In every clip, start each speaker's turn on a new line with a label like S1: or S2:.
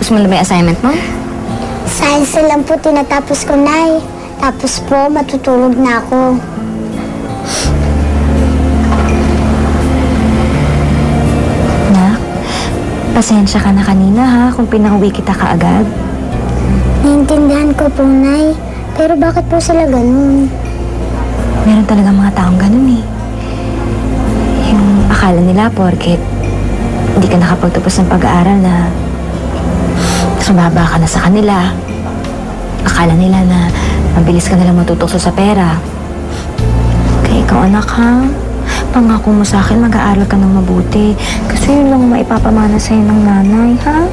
S1: Natapos mo na ba yung assignment mo?
S2: Science lang po tinatapos ko, Nay. Tapos po, matutulog na ako.
S1: Nak, pasensya ka na kanina ha, kung pinauwi kita kaagad.
S2: Naiintindihan ko po, Nay. Pero bakit po sila ganun?
S1: Meron talaga mga taong ganun eh. Yung akala nila porket hindi ka nakapagtapos ng pag-aaral na sumaba ka na sa kanila. Akala nila na mabilis ka nalang matutukso sa pera. Kaya ikaw, anak, ha? Pangako mo sa akin, mag-aaral ka ng mabuti. Kasi yun lang maipapamana sa'yo ng nanay, ha?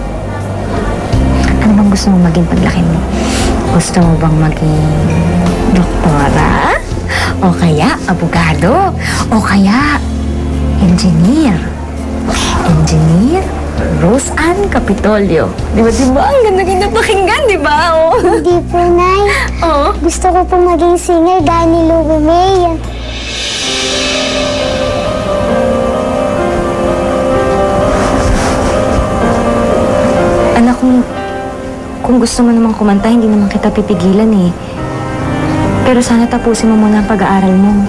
S1: Ano bang gusto mo maging paglaki mo? Gusto mo bang maging doktora? O kaya abogado? O kaya engineer? Engineer Rose Ann Capitolio. Di ba? Ang ganda-ganda pakinggan, di ba? Oh.
S2: Hindi po, Nay.
S1: Oo.
S2: Gusto ko po maging singer gaya ni Louie May.
S1: Anak, kung gusto mo namang kumanta, hindi naman kita pipigilan eh. Pero sana tapusin mo muna ang pag-aaral mo.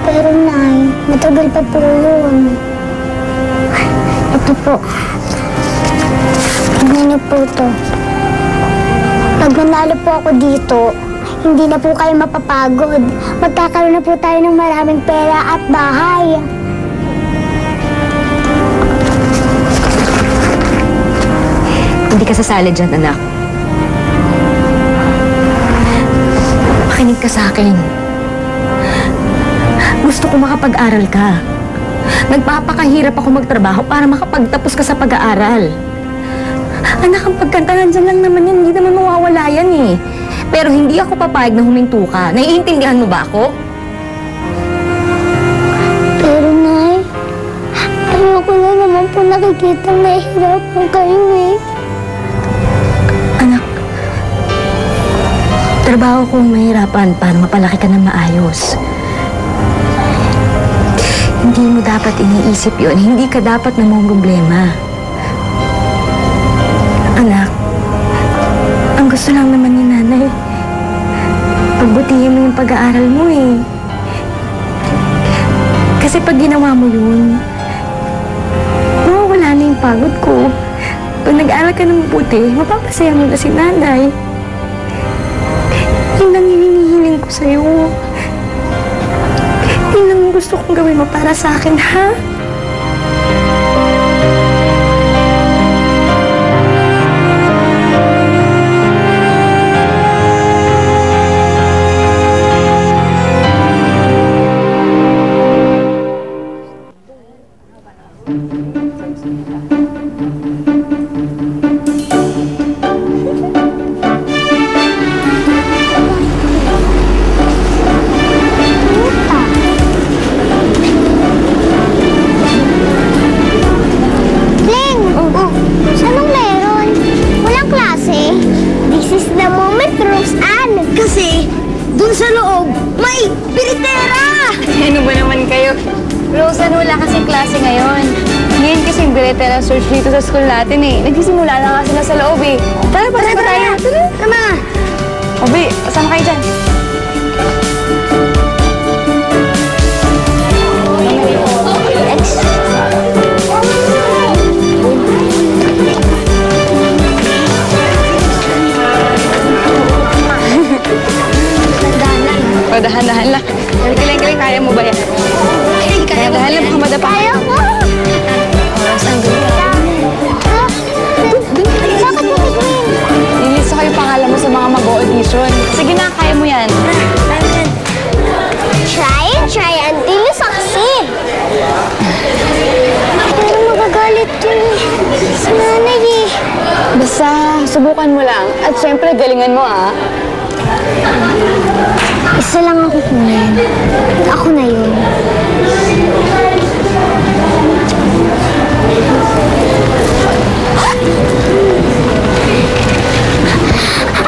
S2: Pero, Nay, matagal pa po yun. Ito po. Tignan niyo po ito. Pag nanalo po ako dito, hindi na po kayo mapapagod. Magkakaroon na po tayo ng maraming pera at bahay.
S1: Hindi ka sasali dyan, anak. Makinig ka sa akin. Gusto ko makapag-aral ka. Nagpapakahirap ako magtrabaho para makapagtapos ka sa pag-aaral. Anak, ang pagkanta nandyan lang naman yan. Hindi naman mawawala yan eh. Pero hindi ako papayag na huminto ka. Naiintindihan mo ba ako?
S2: Pero, Nay, ayoko na naman po nakikita nahihirapan kayo eh.
S1: Anak, trabaho kong mahirapan para mapalaki ka ng maayos. Hindi mo dapat iniisip yun. Hindi ka dapat namumroblema. Anak, ang gusto lang naman ni nanay, pagbutihin mo yung pag-aaral mo eh. Kasi pag ginawa mo yun, mawawala na yung pagod ko. Pag nag-aaral ka ng mabuti, mapapasaya mo na si nanay. Yun ang hinihiling ko sa'yo. Yun ang gusto kong gawin mo para sa akin, ha?
S2: Sa loob, may biritera!
S1: Ano ba naman kayo? Rosan, wala kasing klase ngayon. Ngayon kasi yung biretera search dito sa school natin eh. Nagsisimula na nga sila sa loob eh. Tara, pasok pa tayo.
S2: Tama!
S1: Obi, kasama kayo dyan. Dahan-dahan lang. Galing-galing, kaya mo ba yan? Kaya dahan lang, baka madapa.
S2: Kaya ko!
S1: Saan doon?
S2: Bakit mo tignan?
S1: Nilista ko yung pangalan mo sa mga mag-audition. Sige na, kaya mo yan.
S2: Try until you succeed. Pero magagalit yun sa nanay eh.
S1: Basta, subukan mo lang. At syempre, galingan mo ah.
S2: Isa lang ako kunin. Ako na yun.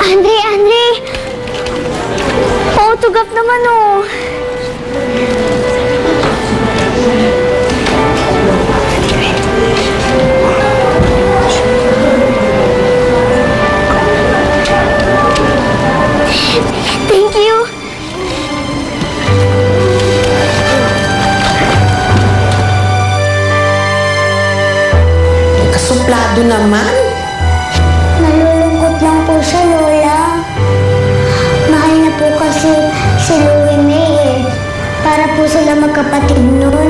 S2: Andre! Autograph naman oh.
S3: Masyado naman.
S2: Nalulungkot lang po siya, Lola. Mahal na po kasi si Louie May eh. Para po sila magkapatid nun.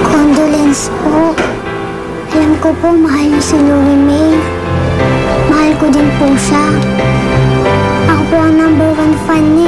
S2: Condolence po. Alam ko po mahal niyo si Louie May. Mahal ko din po siya. Ako po ang #1 fan niya.